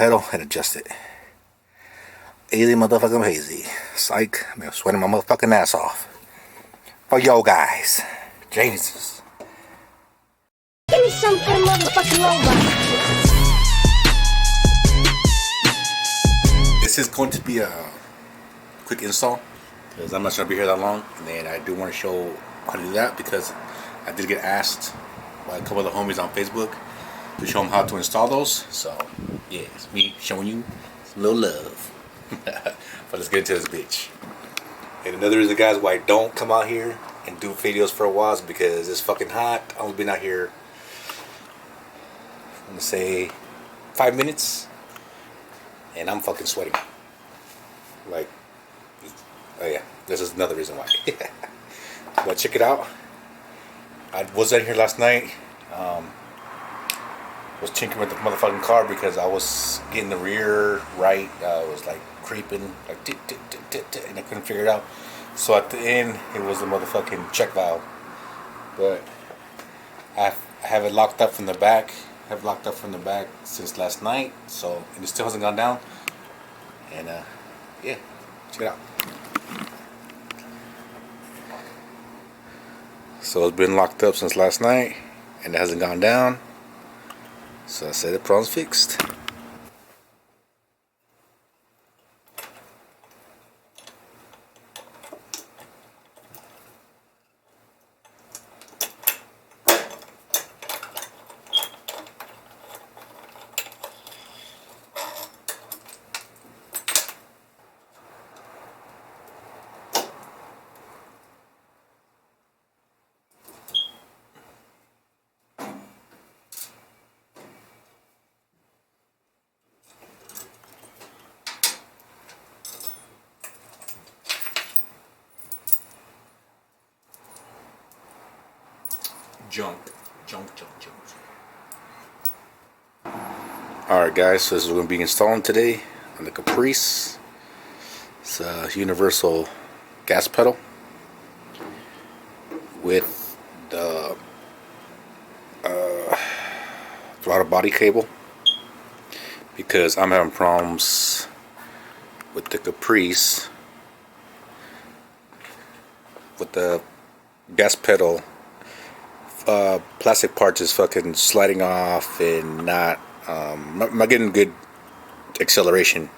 pedal and adjust it. Easy motherfucking hazy. Psych. I'm sweating my motherfucking ass off. For yo guys. Jesus. Give me some for the motherfucking robot. This is going to be a quick install because I'm not going to be here that long, and I do want to show how to do that because I did get asked by a couple of the homies on Facebook to show them how to install those. So yeah, it's me showing you some little love. But let's get into this bitch. And another reason, guys, why I don't come out here and do videos for a while is because it's fucking hot. I've only been out here, I'm gonna say 5 minutes, and I'm fucking sweating. Like, oh yeah, this is another reason why. But check it out. I was out here last night. Was tinkering with the motherfucking car because I was getting the rear right. Was like creeping, like tick, tick, tick, tick, tick, and I couldn't figure it out. So at the end, it was the motherfucking check valve. But I have it locked up from the back. I've locked up from the back since last night. So, and it still hasn't gone down. And yeah, check it out. So it's been locked up since last night, and it hasn't gone down. So I said the problem's fixed. Junk. Alright guys, so this is what we're going to be installing today on the Caprice. It's a universal gas pedal with the throttle body cable, because I'm having problems with the Caprice with the gas pedal. Plastic parts is fucking sliding off and not getting good acceleration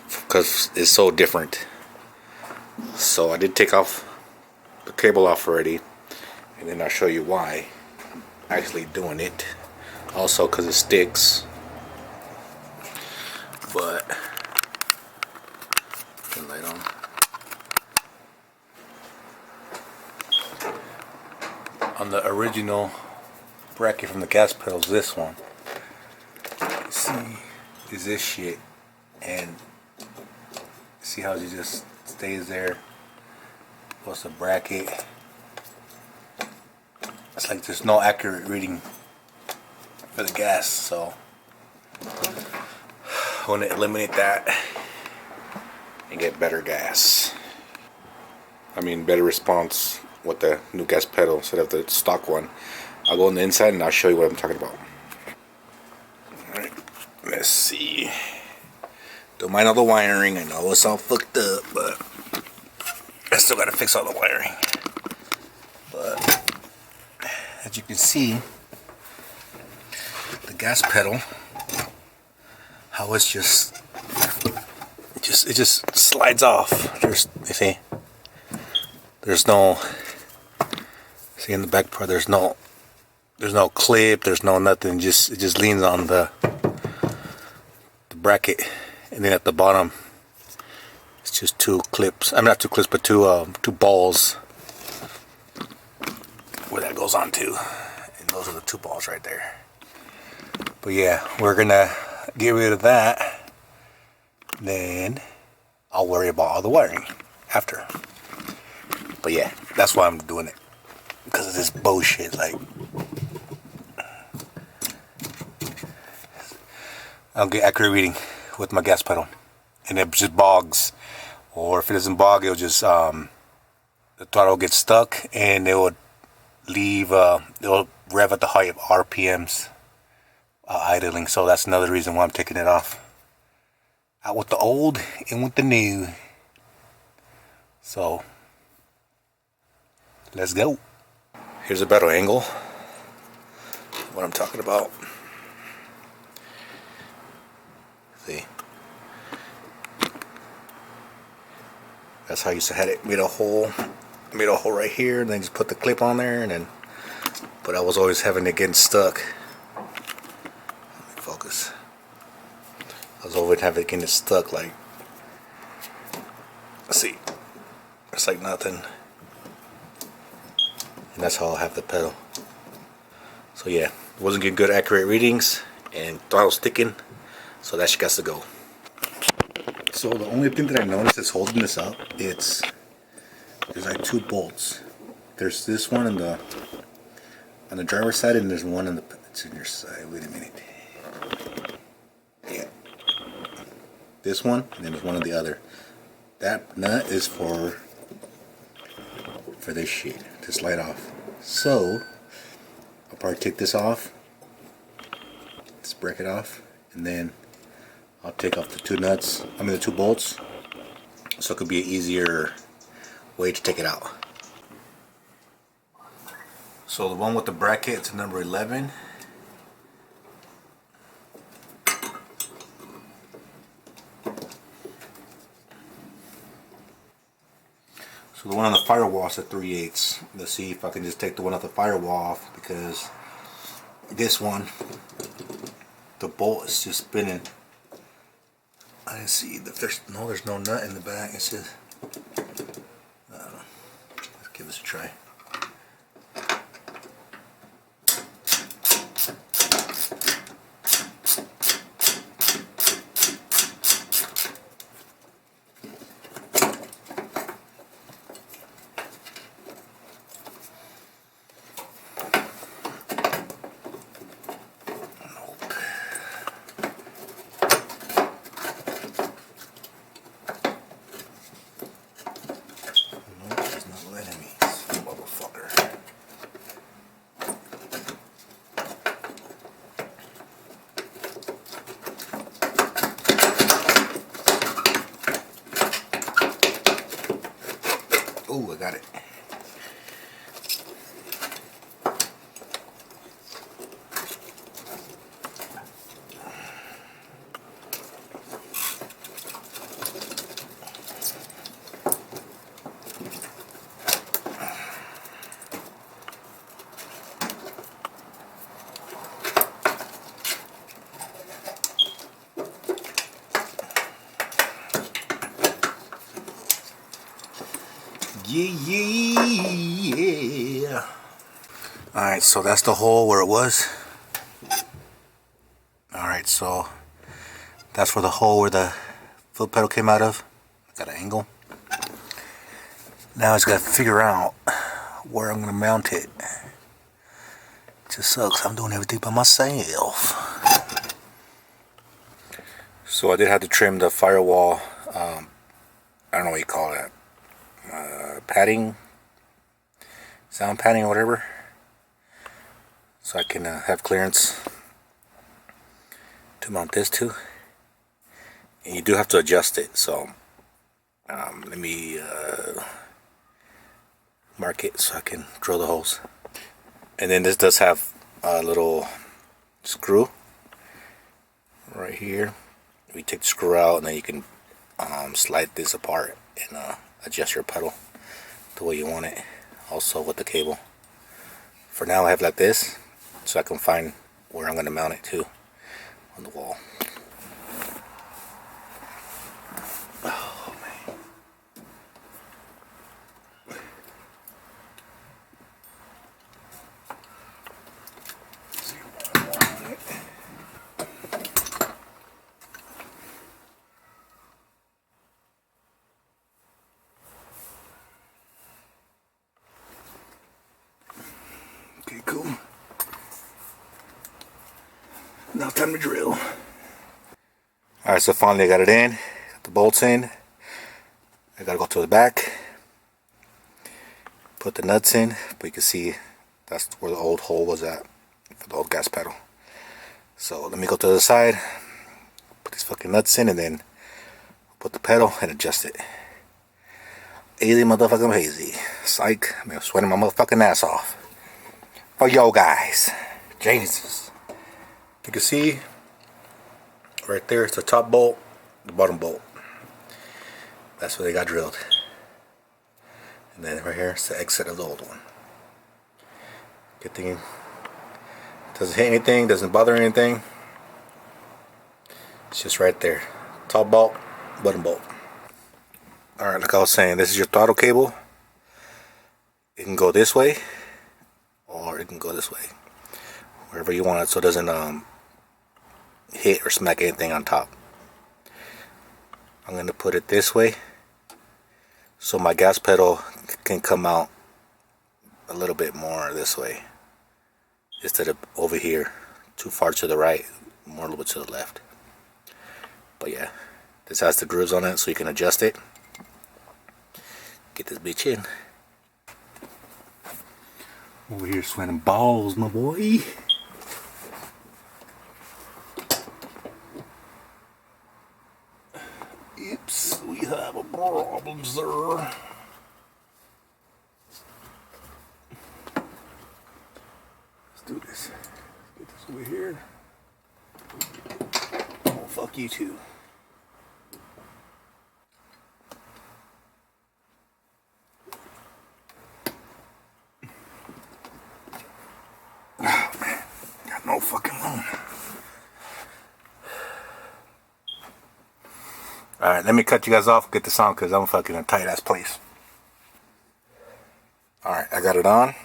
because it's so different. So I did take off the cable off already, and then I'll show you why I'm actually doing it. Also because it sticks, but turn the light on. On the original bracket from the gas pedals, this one, you see, is this shit, and see how it just stays there. Plus the bracket, it's like there's no accurate reading for the gas, so I want to eliminate that and get better gas. I mean, better response with the new gas pedal instead of the stock one. I'll go on the inside and I'll show you what I'm talking about. Alright, let's see. Don't mind all the wiring. I know it's all fucked up, but I still gotta fix all the wiring. But as you can see, the gas pedal, how it's just it just slides off. You see, there's no, see in the back part, there's no clip, there's no nothing. It just leans on the bracket, and then at the bottom it's just two clips. I'm not two clips, but two balls where that goes on to, and those are the two balls right there. But yeah, we're gonna get rid of that, then I'll worry about all the wiring after. But yeah, that's why I'm doing it, because of this bullshit. Like, I don't get accurate reading with my gas pedal, and it just bogs. Or if it doesn't bog, it'll just the throttle gets stuck, and it would leave. It'll rev at the high RPMs, idling, so that's another reason why I'm taking it off. Out with the old, in with the new. So let's go. Here's a better angle. What I'm talking about. See, that's how I used to have it. Made a hole right here, and then just put the clip on there, and then. But I was always having it getting stuck. Let me focus. I was always having it getting stuck, like. Let's see, it's like nothing. And that's how I have the pedal. So yeah, wasn't getting good accurate readings, and thought I was sticking, so that shit got to go. So the only thing that I noticed is holding this up, there's like two bolts. There's this one on the driver's side, and there's one on the passenger side. Wait a minute. Yeah. This one, and then there's one on the other. That nut is for this shit to slide off. So I'll probably take this off, just break it off, and then I'll take off the two nuts, the two bolts, so it could be an easier way to take it out. So the one with the bracket is number 11. So the one on the firewall is at 3/8. Let's see if I can just take the one off the firewall off, because this one, the bolt is just spinning. I didn't see if there's no nut in the back. It says, I don't know. Let's give this a try. Oh, I got it. Yeah. Alright, so that's the hole where it was. Alright, so that's where the hole where the foot pedal came out of. Got an angle. Now I just gotta figure out where I'm gonna mount it. It just sucks, I'm doing everything by myself. So I did have to trim the firewall, I don't know what you call that. Padding, sound padding or whatever, so I can have clearance to mount this to. And you do have to adjust it, so let me mark it so I can drill the holes. And then this does have a little screw right here. We take the screw out, and then you can slide this apart and adjust your pedal the way you want it. Also with the cable. For now I have like this, so I can find where I'm going to mount it to on the wall. Oh man. Let's see where I want it. Okay, cool. Now time to drill. Alright, so finally I got it in. Got the bolts in. I gotta go to the back. Put the nuts in. But you can see that's where the old hole was at for the old gas pedal. So let me go to the side, put these fucking nuts in, and then put the pedal and adjust it. Easy motherfucking hazy. Psych. I'm sweating my motherfucking ass off. For yo guys. Jesus. You can see right there, it's the top bolt, the bottom bolt. That's where they got drilled. And then right here, it's the exit of the old one. Good thing it doesn't hit anything, doesn't bother anything. It's just right there. Top bolt, bottom bolt. Alright, like I was saying, this is your throttle cable. It can go this way, or it can go this way. Wherever you want it, so it doesn't hit or smack anything on top. I'm going to put it this way, so my gas pedal can come out a little bit more this way, instead of over here, too far to the right, more a little bit to the left. But yeah, this has the grooves on it, so you can adjust it. Get this bitch in. Over here sweating balls, my boy. Oops, we have a problem, sir. Let's do this. Get this over here. Oh, fuck you too. Oh man, got no fucking room. Alright, let me cut you guys off, get this on, because I'm fucking in a tight ass place. Alright, I got it on.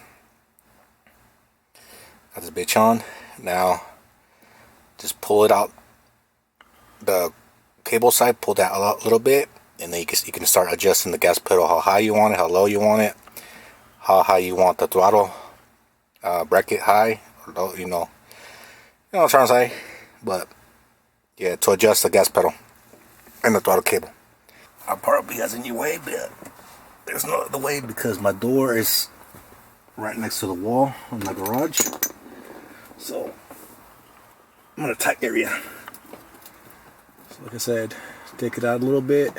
Got this bitch on. Now, just pull it out. The cable side, pull that out a little bit, and then you can start adjusting the gas pedal, how high you want it, how low you want it, how high you want the throttle bracket, high or low, you know what I'm trying to say. But yeah, to adjust the gas pedal and the throttle cable. I probably has a new way, but there's no other way because my door is right next to the wall in my garage. So I'm in a tight area. So like I said, take it out a little bit.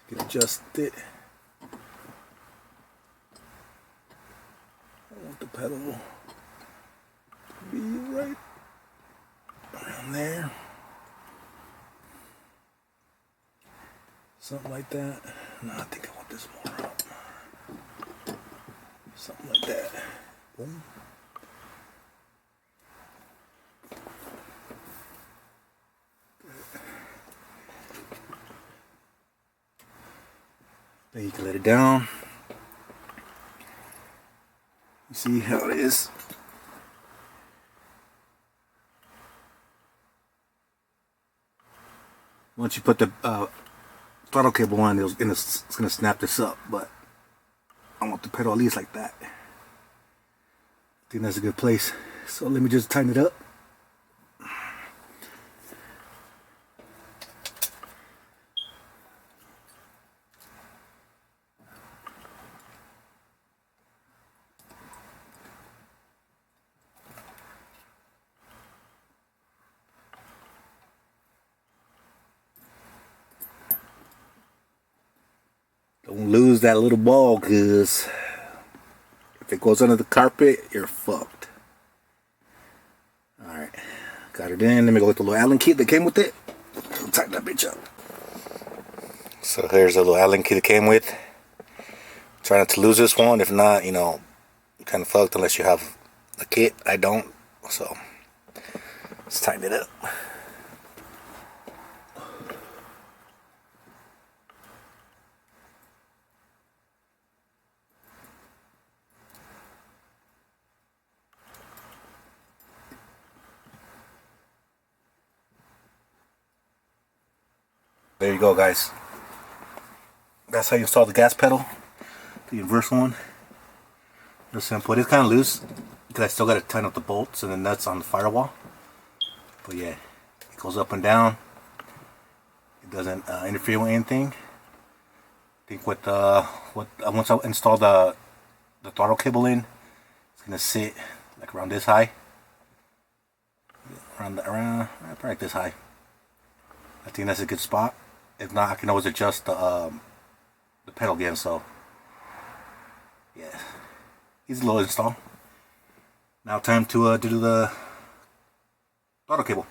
You can adjust it. I want the pedal to be right around there. Something like that. No, I think I want this more up. Something like that. Boom. Then you can let it down. You see how it is. Once you put the throttle cable on, it's going to snap this up, but I want the pedal at least like that. I think that's a good place. So let me just tighten it up. Don't lose that little ball, cause if it goes under the carpet, you're fucked. Alright, got it in. Let me go with the little Allen key that came with it. Tighten that bitch up. So here's the little Allen key that came with. Try not to lose this one. If not, you know, you're kind of fucked unless you have a kit. I don't. So let's tighten it up. There you go, guys. That's how you install the gas pedal, the inverse one. Real simple. It is kind of loose because I still got to tighten up the bolts and the nuts on the firewall. But yeah, it goes up and down. It doesn't interfere with anything. I think with once I install the throttle cable in, it's gonna sit like around this high. around probably like this high. I think that's a good spot. If not, I can always adjust the pedal again. So yeah, easy little install. Now time to do the throttle cable.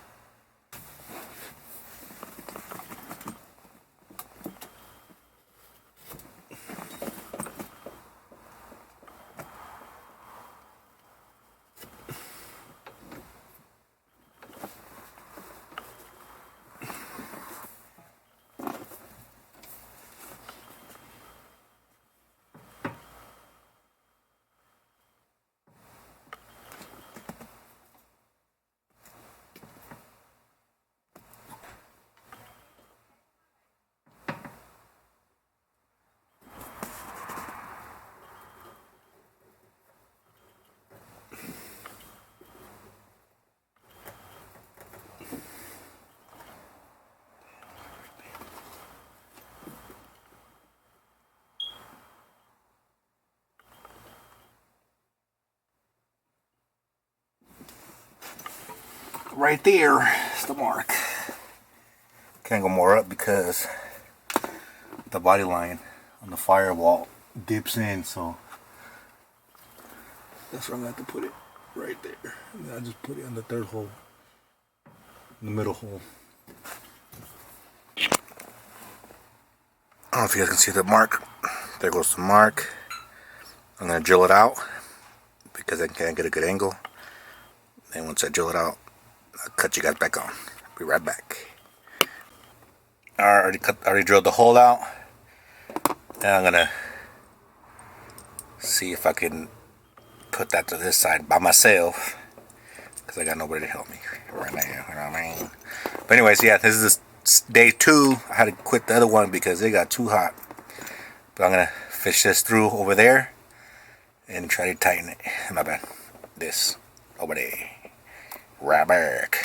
Right there is the mark. Can't go more up because the body line on the firewall dips in, so that's where I'm going to have to put it, right there. And then I just put it on the third hole, in the middle hole. I don't know if you guys can see the mark. There goes the mark. I'm going to drill it out because I can't get a good angle. And once I drill it out, I'll cut you guys back on. Be right back. I already drilled the hole out. Now I'm gonna see if I can put that to this side by myself, because I got nobody to help me right now. You know what I mean? But anyways, yeah, this is day 2. I had to quit the other one because it got too hot. But I'm gonna fish this through over there and try to tighten it. My bad. This over there. Right back.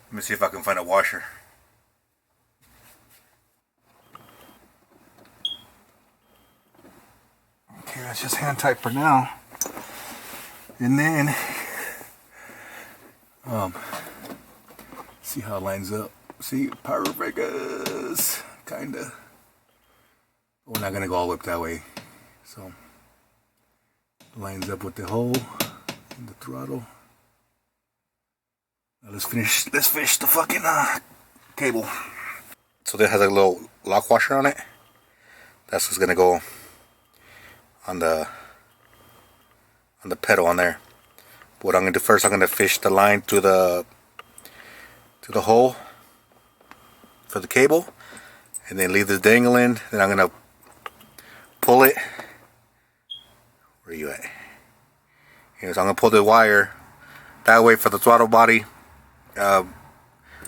Let me see if I can find a washer. Okay, that's just hand tight for now. And then, see how it lines up. See, perfect, kinda. We're not gonna go all the way up that way. So, lines up with the hole and the throttle. Now let's fish the fucking cable. So this has a little lock washer on it. That's what's gonna go on the pedal on there. What I'm gonna do first, I'm gonna fish the line to the hole for the cable, and then leave this dangling. Then I'm gonna pull it. Where are you at? So I'm gonna pull the wire that way for the throttle body, so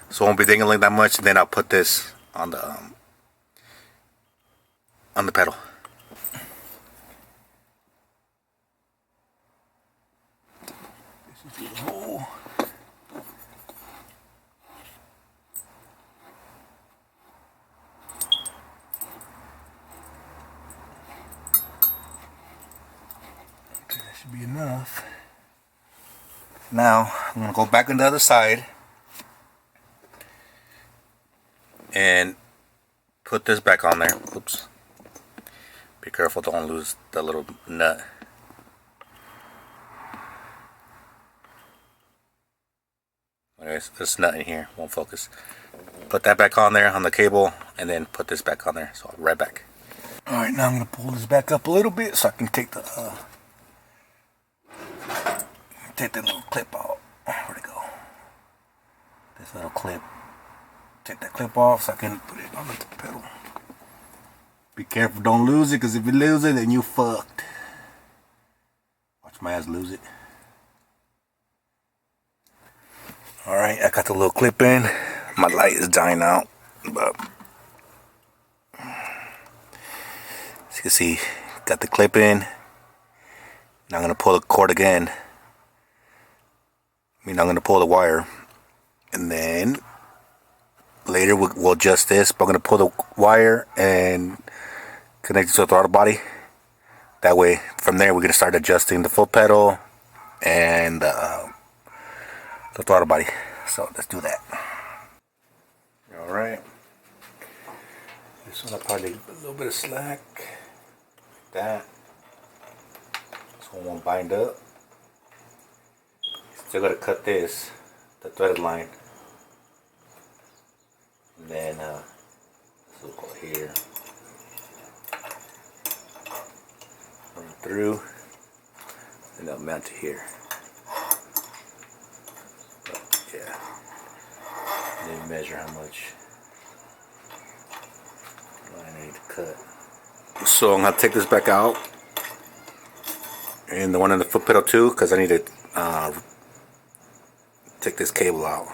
it won't be dangling that much. And then I'll put this on the pedal. Through the hole. Okay, that should be enough. Now I'm gonna go back on the other side and put this back on there. Oops. Be careful, don't lose the little nut. Anyways, this nut in here won't focus. Put that back on there on the cable, and then put this back on there. So I'll be right back. Alright, now I'm going to pull this back up a little bit so I can take the little clip out. Where'd it go? This little clip. Take that clip off so I can put it on the pedal. Be careful, don't lose it, because if you lose it, then you fucked. Watch my ass lose it. Alright, I got the little clip in. My light is dying out, but as you can see, got the clip in. Now I'm going to pull the cord again mean, I'm going to pull the wire, and then later we'll adjust this, but I'm going to pull the wire and connect it to the throttle body. That way, from there, we're going to start adjusting the foot pedal and the throttle body. So let's do that. Alright. This one I'll probably leave a little bit of slack. Like that. This one won't bind up. Still got to cut this, the threaded line. And then, this will go here. Run through. And I'll mount to here. But, yeah. And then measure how much line I need to cut. So I'm going to take this back out. And the one on the foot pedal too, because I need to take this cable out.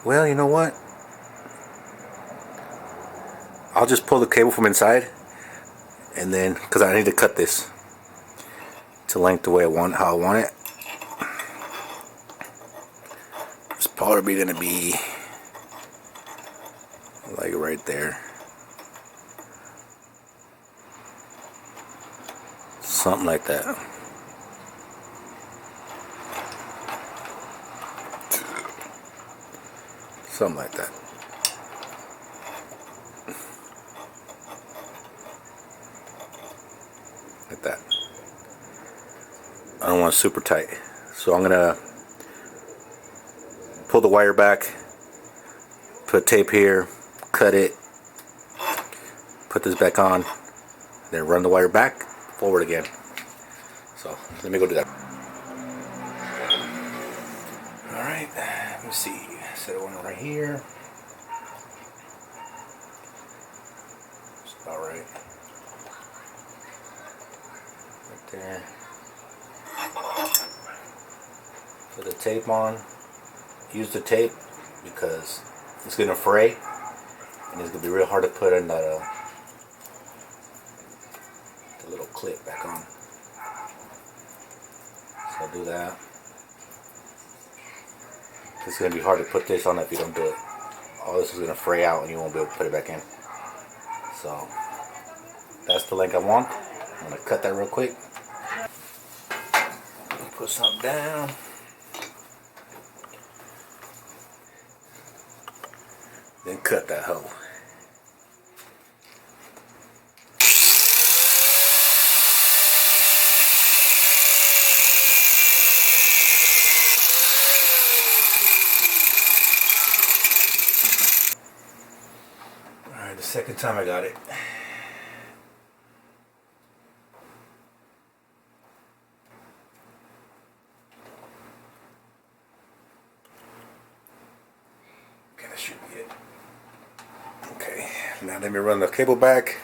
Well, you know what? I'll just pull the cable from inside, and then, because I need to cut this to length the way I want, how I want it. It's probably gonna be like right there, something like that. Something like that. Like that. I don't want it super tight. So I'm gonna pull the wire back, put tape here, cut it, put this back on, then run the wire back, forward again. So let me go do that. Alright, let me see. Set one right here. That's about right. Right there. Put the tape on. Use the tape because it's gonna fray and it's gonna be real hard to put in that the little clip back on. So I'll do that. It's going to be hard to put this on if you don't do it. All this is going to fray out and you won't be able to put it back in. So that's the length I want. I'm going to cut that real quick. Put something down. Then cut that hole. The second time I got it. Okay, that should be it. Okay, now let me run the cable back.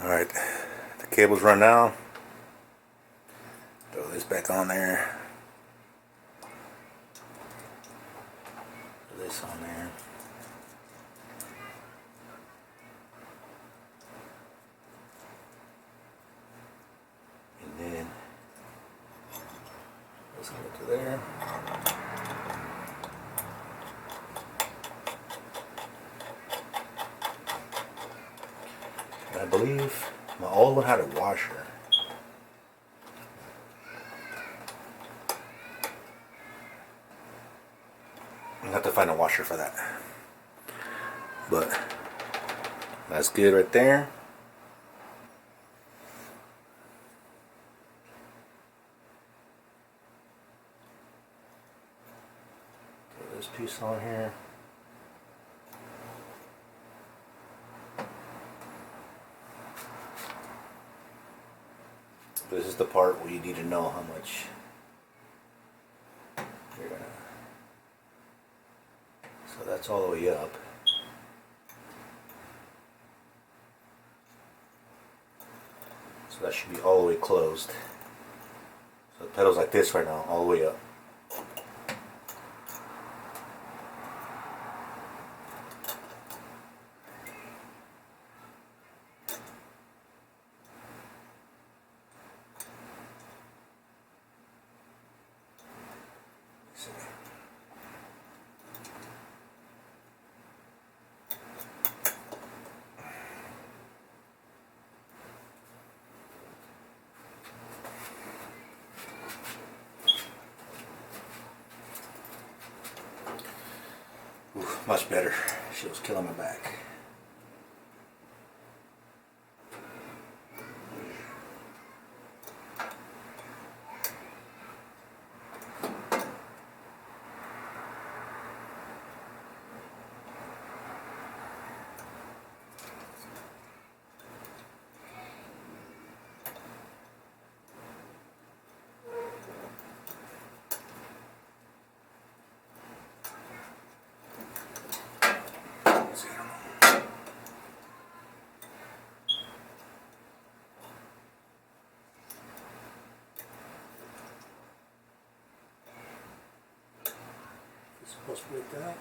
Alright, the cable's run down. Throw this back on there. Throw this on there. And then let's go to there. I believe my old one had a washer. I'll have to find a washer for that. But that's good right there. Throw this piece on here. This is the part where you need to know how much you're gonna. So that's all the way up. So that should be all the way closed. So the pedal's like this right now, all the way up. Much better. She was killing my back. Supposed to make that.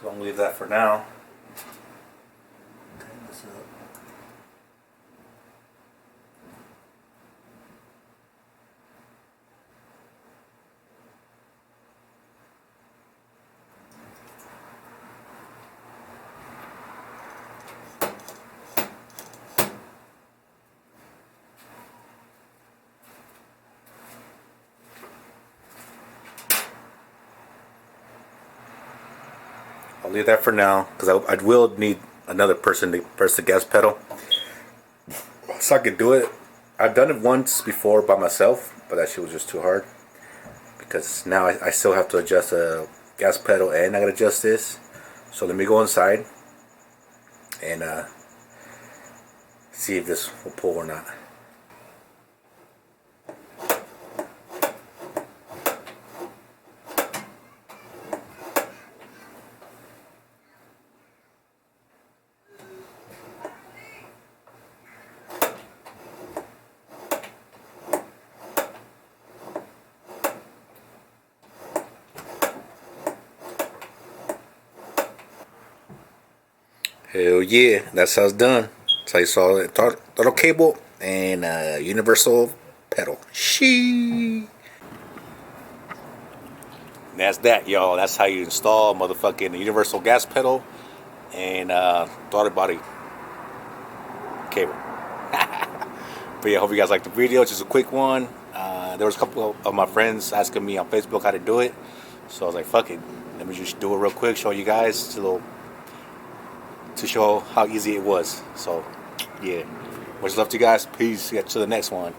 So I'm gonna leave that for now. Tighten this up. I'll leave that for now because I will need another person to press the gas pedal so I can do it. I've done it once before by myself, but that shit was just too hard because now I still have to adjust the gas pedal and I gotta adjust this. So let me go inside and see if this will pull or not. Hell yeah, that's how it's done. So you saw the throttle cable and universal pedal. Shee. That's that, y'all. That's how you install motherfucking universal gas pedal and throttle body cable. But yeah, hope you guys liked the video. It's just a quick one. There was a couple of my friends asking me on Facebook how to do it, so I was like, fuck it, let me just do it real quick, show you guys to show how easy it was. So yeah, much love to you guys. Peace. Get to the next one.